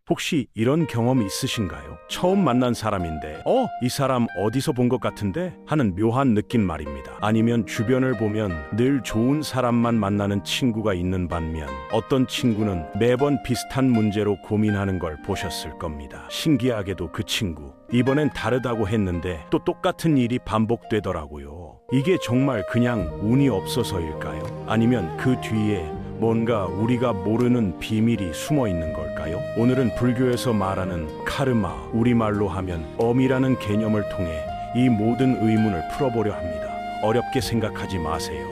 혹시 이런 경험 있으신가요? 처음 만난 사람인데 이 사람 어디서 본 것 같은데? 하는 묘한 느낌 말입니다. 아니면 주변을 보면 늘 좋은 사람만 만나는 친구가 있는 반면 어떤 친구는 매번 비슷한 문제로 고민하는 걸 보셨을 겁니다. 신기하게도 그 친구 이번엔 다르다고 했는데 또 똑같은 일이 반복되더라고요. 이게 정말 그냥 운이 없어서일까요? 아니면 그 뒤에 뭔가 우리가 모르는 비밀이 숨어 있는 걸까요? 오늘은 불교에서 말하는 카르마, 우리말로 하면 엄이라는 개념을 통해 이 모든 의문을 풀어보려 합니다. 어렵게 생각하지 마세요.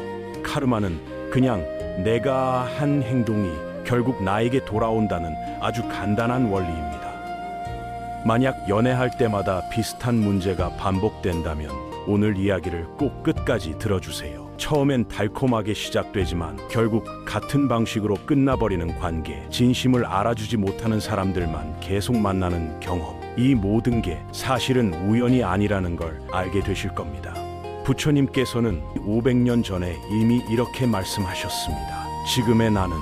카르마는 그냥 내가 한 행동이 결국 나에게 돌아온다는 아주 간단한 원리입니다. 만약 연애할 때마다 비슷한 문제가 반복된다면 오늘 이야기를 꼭 끝까지 들어주세요. 처음엔 달콤하게 시작되지만 결국 같은 방식으로 끝나버리는 관계, 진심을 알아주지 못하는 사람들만 계속 만나는 경험, 이 모든 게 사실은 우연이 아니라는 걸 알게 되실 겁니다. 부처님께서는 500년 전에 이미 이렇게 말씀하셨습니다. 지금의 나는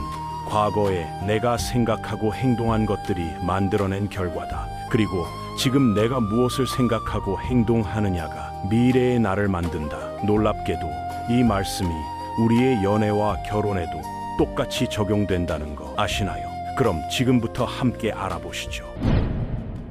과거에 내가 생각하고 행동한 것들이 만들어낸 결과다. 그리고 지금 내가 무엇을 생각하고 행동하느냐가 미래의 나를 만든다. 놀랍게도 이 말씀이 우리의 연애와 결혼에도 똑같이 적용된다는 거 아시나요? 그럼 지금부터 함께 알아보시죠.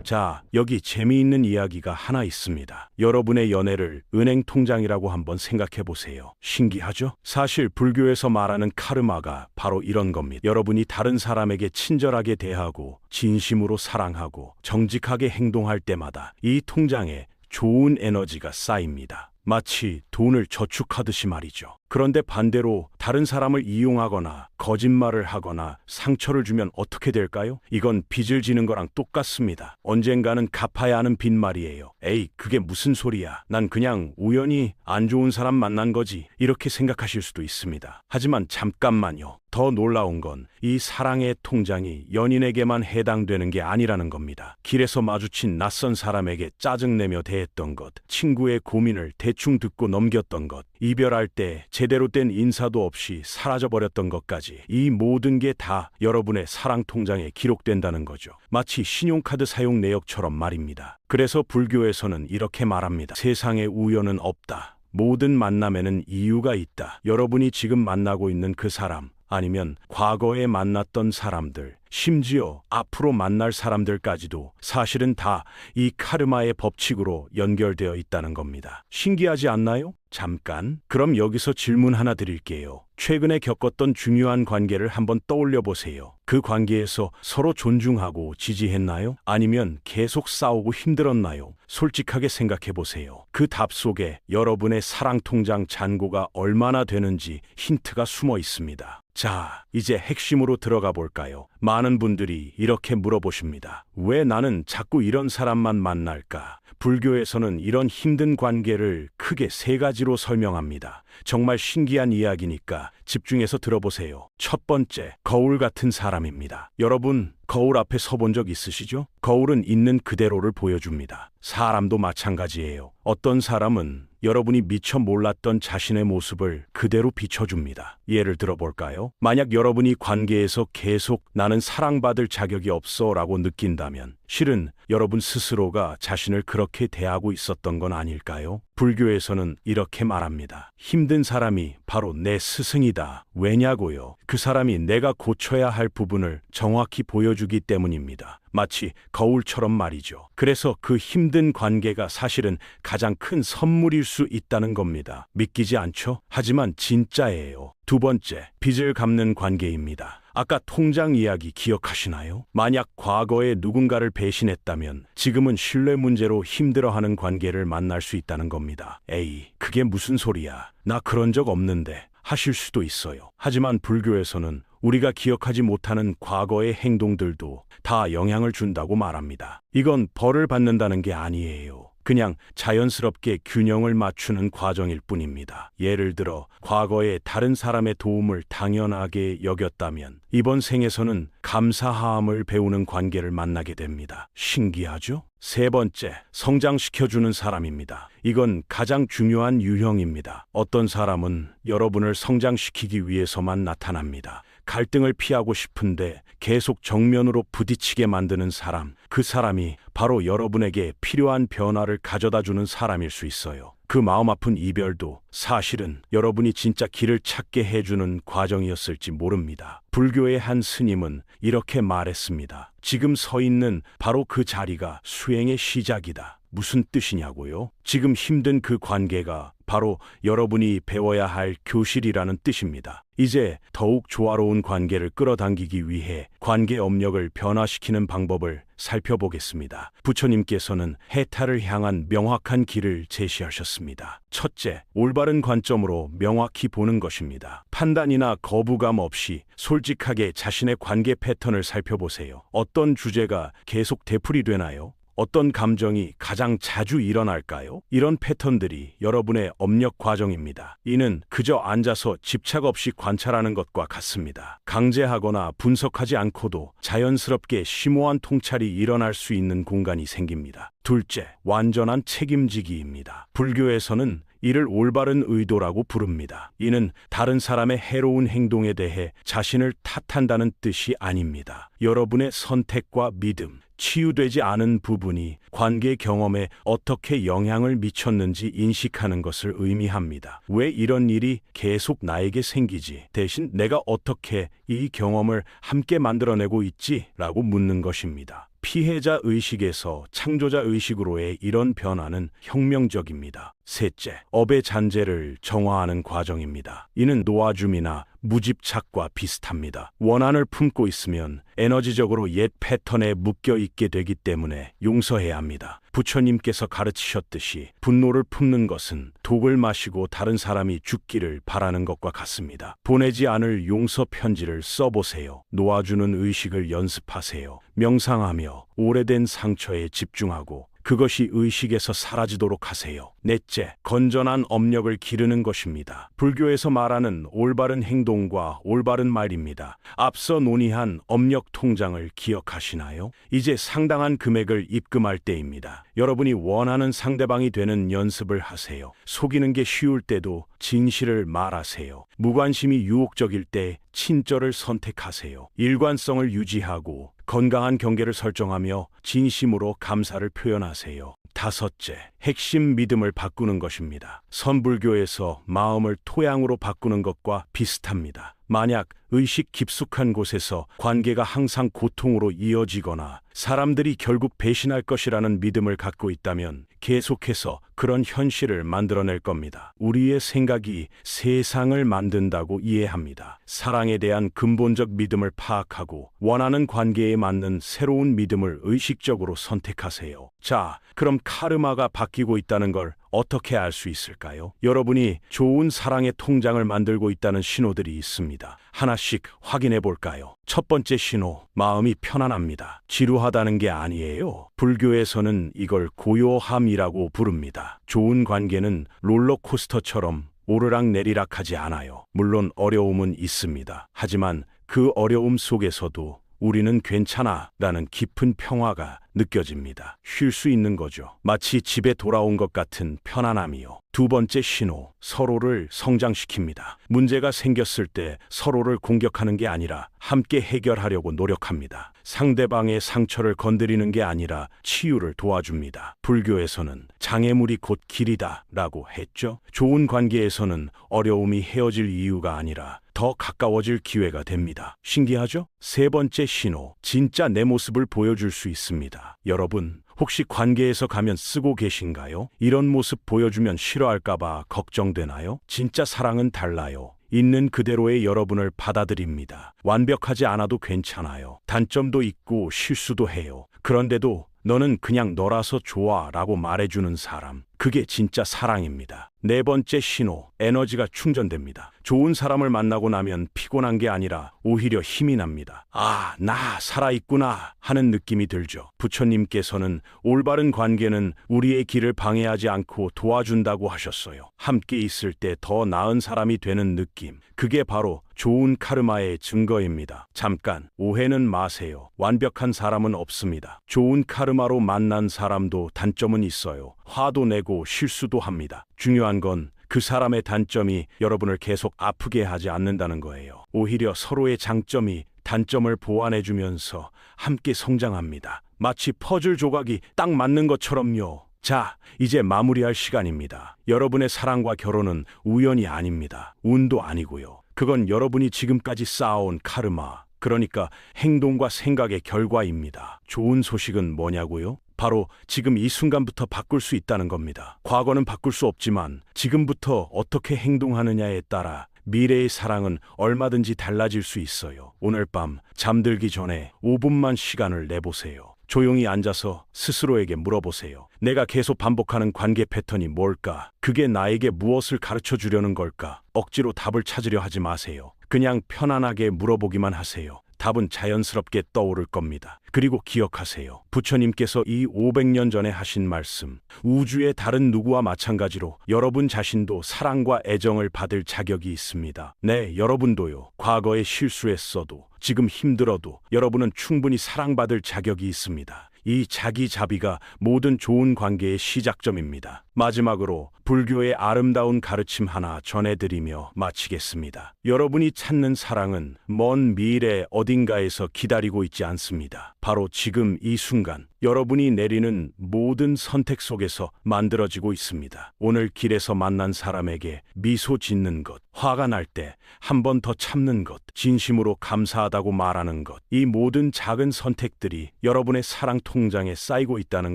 자, 여기 재미있는 이야기가 하나 있습니다. 여러분의 연애를 은행 통장이라고 한번 생각해 보세요. 신기하죠? 사실 불교에서 말하는 카르마가 바로 이런 겁니다. 여러분이 다른 사람에게 친절하게 대하고 진심으로 사랑하고 정직하게 행동할 때마다 이 통장에 좋은 에너지가 쌓입니다. 마치 돈을 저축하듯이 말이죠. 그런데 반대로 다른 사람을 이용하거나 거짓말을 하거나 상처를 주면 어떻게 될까요? 이건 빚을 지는 거랑 똑같습니다. 언젠가는 갚아야 하는 빚 말이에요. 에이, 그게 무슨 소리야. 난 그냥 우연히 안 좋은 사람 만난 거지. 이렇게 생각하실 수도 있습니다. 하지만 잠깐만요. 더 놀라운 건 이 사랑의 통장이 연인에게만 해당되는 게 아니라는 겁니다. 길에서 마주친 낯선 사람에게 짜증내며 대했던 것, 친구의 고민을 대충 듣고 넘겼던 것, 이별할 때 제대로 된 인사도 없이 사라져버렸던 것까지 이 모든 게 다 여러분의 사랑 통장에 기록된다는 거죠. 마치 신용카드 사용 내역처럼 말입니다. 그래서 불교에서는 이렇게 말합니다. 세상에 우연은 없다. 모든 만남에는 이유가 있다. 여러분이 지금 만나고 있는 그 사람, 아니면 과거에 만났던 사람들, 심지어 앞으로 만날 사람들까지도 사실은 다 이 카르마의 법칙으로 연결되어 있다는 겁니다. 신기하지 않나요? 잠깐, 그럼 여기서 질문 하나 드릴게요. 최근에 겪었던 중요한 관계를 한번 떠올려 보세요. 그 관계에서 서로 존중하고 지지했나요? 아니면 계속 싸우고 힘들었나요? 솔직하게 생각해 보세요. 그 답 속에 여러분의 사랑 통장 잔고가 얼마나 되는지 힌트가 숨어 있습니다. 자, 이제 핵심으로 들어가 볼까요? 많은 분들이 이렇게 물어보십니다. 왜 나는 자꾸 이런 사람만 만날까? 불교에서는 이런 힘든 관계를 크게 세 가지로 설명합니다. 정말 신기한 이야기니까 집중해서 들어보세요. 첫 번째, 거울 같은 사람입니다. 여러분, 거울 앞에 서본 적 있으시죠? 거울은 있는 그대로를 보여줍니다. 사람도 마찬가지예요. 어떤 사람은 여러분이 미처 몰랐던 자신의 모습을 그대로 비춰줍니다. 예를 들어볼까요? 만약 여러분이 관계에서 계속 나는 사랑받을 자격이 없어 라고 느낀다면 실은 여러분 스스로가 자신을 그렇게 대하고 있었던 건 아닐까요? 불교에서는 이렇게 말합니다. 힘든 사람이 바로 내 스승이다. 왜냐고요? 그 사람이 내가 고쳐야 할 부분을 정확히 보여주기 때문입니다. 마치 거울처럼 말이죠. 그래서 그 힘든 관계가 사실은 가장 큰 선물일 수 있다는 겁니다. 믿기지 않죠? 하지만 진짜예요. 두 번째, 빚을 갚는 관계입니다. 아까 통장 이야기 기억하시나요? 만약 과거에 누군가를 배신했다면 지금은 신뢰 문제로 힘들어하는 관계를 만날 수 있다는 겁니다. 에이, 그게 무슨 소리야. 나 그런 적 없는데 하실 수도 있어요. 하지만 불교에서는 우리가 기억하지 못하는 과거의 행동들도 다 영향을 준다고 말합니다. 이건 벌을 받는다는 게 아니에요. 그냥 자연스럽게 균형을 맞추는 과정일 뿐입니다. 예를 들어 과거에 다른 사람의 도움을 당연하게 여겼다면 이번 생에서는 감사함을 배우는 관계를 만나게 됩니다. 신기하죠? 세 번째, 성장시켜주는 사람입니다. 이건 가장 중요한 유형입니다. 어떤 사람은 여러분을 성장시키기 위해서만 나타납니다. 갈등을 피하고 싶은데 계속 정면으로 부딪히게 만드는 사람, 그 사람이 바로 여러분에게 필요한 변화를 가져다 주는 사람일 수 있어요. 그 마음 아픈 이별도 사실은 여러분이 진짜 길을 찾게 해주는 과정이었을지 모릅니다. 불교의 한 스님은 이렇게 말했습니다. 지금 서 있는 바로 그 자리가 수행의 시작이다. 무슨 뜻이냐고요? 지금 힘든 그 관계가 바로 여러분이 배워야 할 교실이라는 뜻입니다. 이제 더욱 조화로운 관계를 끌어당기기 위해 관계 업력을 변화시키는 방법을 살펴보겠습니다. 부처님께서는 해탈을 향한 명확한 길을 제시하셨습니다. 첫째, 올바른 관점으로 명확히 보는 것입니다. 판단이나 거부감 없이 솔직하게 자신의 관계 패턴을 살펴보세요. 어떤 주제가 계속 되풀이되나요? 어떤 감정이 가장 자주 일어날까요? 이런 패턴들이 여러분의 업력 과정입니다. 이는 그저 앉아서 집착 없이 관찰하는 것과 같습니다. 강제하거나 분석하지 않고도 자연스럽게 심오한 통찰이 일어날 수 있는 공간이 생깁니다. 둘째, 완전한 책임지기입니다. 불교에서는 이를 올바른 의도라고 부릅니다. 이는 다른 사람의 해로운 행동에 대해 자신을 탓한다는 뜻이 아닙니다. 여러분의 선택과 믿음, 치유되지 않은 부분이 관계 경험에 어떻게 영향을 미쳤는지 인식하는 것을 의미합니다. 왜 이런 일이 계속 나에게 생기지? 대신 내가 어떻게 이 경험을 함께 만들어내고 있지? 라고 묻는 것입니다. 피해자 의식에서 창조자 의식으로의 이런 변화는 혁명적입니다. 셋째, 업의 잔재를 정화하는 과정입니다. 이는 놓아줌이나 무집착과 비슷합니다. 원한을 품고 있으면 에너지적으로 옛 패턴에 묶여 있게 되기 때문에 용서해야 합니다. 부처님께서 가르치셨듯이 분노를 품는 것은 독을 마시고 다른 사람이 죽기를 바라는 것과 같습니다. 보내지 않을 용서 편지를 써보세요. 놓아주는 의식을 연습하세요. 명상하며 오래된 상처에 집중하고 그것이 의식에서 사라지도록 하세요. 넷째, 건전한 업력을 기르는 것입니다. 불교에서 말하는 올바른 행동과 올바른 말입니다. 앞서 논의한 업력 통장을 기억하시나요? 이제 상당한 금액을 입금할 때입니다. 여러분이 원하는 상대방이 되는 연습을 하세요. 속이는 게 쉬울 때도 진실을 말하세요. 무관심이 유혹적일 때 친절을 선택하세요. 일관성을 유지하고 건강한 경계를 설정하며 진심으로 감사를 표현하세요. 다섯째, 핵심 믿음을 바꾸는 것입니다. 선불교에서 마음을 토양으로 바꾸는 것과 비슷합니다. 만약 의식 깊숙한 곳에서 관계가 항상 고통으로 이어지거나 사람들이 결국 배신할 것이라는 믿음을 갖고 있다면 계속해서 그런 현실을 만들어낼 겁니다. 우리의 생각이 세상을 만든다고 이해합니다. 사랑에 대한 근본적 믿음을 파악하고 원하는 관계에 맞는 새로운 믿음을 의식적으로 선택하세요. 자, 그럼 카르마가 바뀌고 있다는 걸 어떻게 알 수 있을까요? 여러분이 좋은 사랑의 통장을 만들고 있다는 신호들이 있습니다. 하나씩 확인해 볼까요? 첫 번째 신호, 마음이 편안합니다. 지루하다는 게 아니에요. 불교에서는 이걸 고요함이라고 부릅니다. 좋은 관계는 롤러코스터처럼 오르락내리락 하지 않아요. 물론 어려움은 있습니다. 하지만 그 어려움 속에서도 우리는 괜찮아 라는 깊은 평화가 느껴집니다. 쉴 수 있는 거죠. 마치 집에 돌아온 것 같은 편안함이요. 두 번째 신호, 서로를 성장시킵니다. 문제가 생겼을 때 서로를 공격하는 게 아니라 함께 해결하려고 노력합니다. 상대방의 상처를 건드리는 게 아니라 치유를 도와줍니다. 불교에서는 장애물이 곧 길이다 라고 했죠. 좋은 관계에서는 어려움이 헤어질 이유가 아니라 더 가까워질 기회가 됩니다. 신기하죠? 세 번째 신호, 진짜 내 모습을 보여줄 수 있습니다. 여러분, 혹시 관계에서 가면 쓰고 계신가요? 이런 모습 보여주면 싫어할까봐 걱정되나요? 진짜 사랑은 달라요. 있는 그대로의 여러분을 받아들입니다. 완벽하지 않아도 괜찮아요. 단점도 있고 실수도 해요. 그런데도 너는 그냥 너라서 좋아 라고 말해주는 사람. 그게 진짜 사랑입니다. 네 번째 신호, 에너지가 충전됩니다. 좋은 사람을 만나고 나면 피곤한 게 아니라 오히려 힘이 납니다. 아, 나 살아있구나 하는 느낌이 들죠. 부처님께서는 올바른 관계는 우리의 길을 방해하지 않고 도와준다고 하셨어요. 함께 있을 때 더 나은 사람이 되는 느낌. 그게 바로 좋은 카르마의 증거입니다. 잠깐, 오해는 마세요. 완벽한 사람은 없습니다. 좋은 카르마로 만난 사람도 단점은 있어요. 화도 내고 실수도 합니다. 중요한 건 그 사람의 단점이 여러분을 계속 아프게 하지 않는다는 거예요. 오히려 서로의 장점이 단점을 보완해주면서 함께 성장합니다. 마치 퍼즐 조각이 딱 맞는 것처럼요. 자, 이제 마무리할 시간입니다. 여러분의 사랑과 결혼은 우연이 아닙니다. 운도 아니고요. 그건 여러분이 지금까지 쌓아온 카르마, 그러니까 행동과 생각의 결과입니다. 좋은 소식은 뭐냐고요? 바로 지금 이 순간부터 바꿀 수 있다는 겁니다. 과거는 바꿀 수 없지만 지금부터 어떻게 행동하느냐에 따라 미래의 사랑은 얼마든지 달라질 수 있어요. 오늘 밤 잠들기 전에 5분만 시간을 내보세요. 조용히 앉아서 스스로에게 물어보세요. 내가 계속 반복하는 관계 패턴이 뭘까? 그게 나에게 무엇을 가르쳐 주려는 걸까? 억지로 답을 찾으려 하지 마세요. 그냥 편안하게 물어보기만 하세요. 답은 자연스럽게 떠오를 겁니다. 그리고 기억하세요. 부처님께서 이 500년 전에 하신 말씀, 우주의 다른 누구와 마찬가지로 여러분 자신도 사랑과 애정을 받을 자격이 있습니다. 네, 여러분도요. 과거에 실수했어도, 지금 힘들어도 여러분은 충분히 사랑받을 자격이 있습니다. 이 자기 자비가 모든 좋은 관계의 시작점입니다. 마지막으로 불교의 아름다운 가르침 하나 전해드리며 마치겠습니다. 여러분이 찾는 사랑은 먼 미래 어딘가에서 기다리고 있지 않습니다. 바로 지금 이 순간 여러분이 내리는 모든 선택 속에서 만들어지고 있습니다. 오늘 길에서 만난 사람에게 미소 짓는 것, 화가 날 때 한 번 더 참는 것, 진심으로 감사하다고 말하는 것, 이 모든 작은 선택들이 여러분의 사랑 통장에 쌓이고 있다는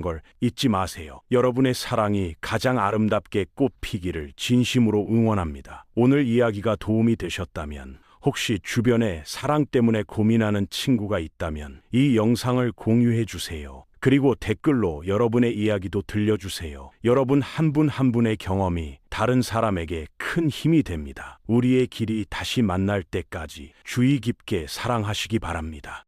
걸 잊지 마세요. 여러분의 사랑이 가장 아름답게 꽃피기를 진심으로 응원합니다. 오늘 이야기가 도움이 되셨다면, 혹시 주변에 사랑 때문에 고민하는 친구가 있다면 이 영상을 공유해 주세요. 그리고 댓글로 여러분의 이야기도 들려주세요. 여러분 한 분 한 분의 경험이 다른 사람에게 큰 힘이 됩니다. 우리의 길이 다시 만날 때까지 주의 깊게 사랑하시기 바랍니다.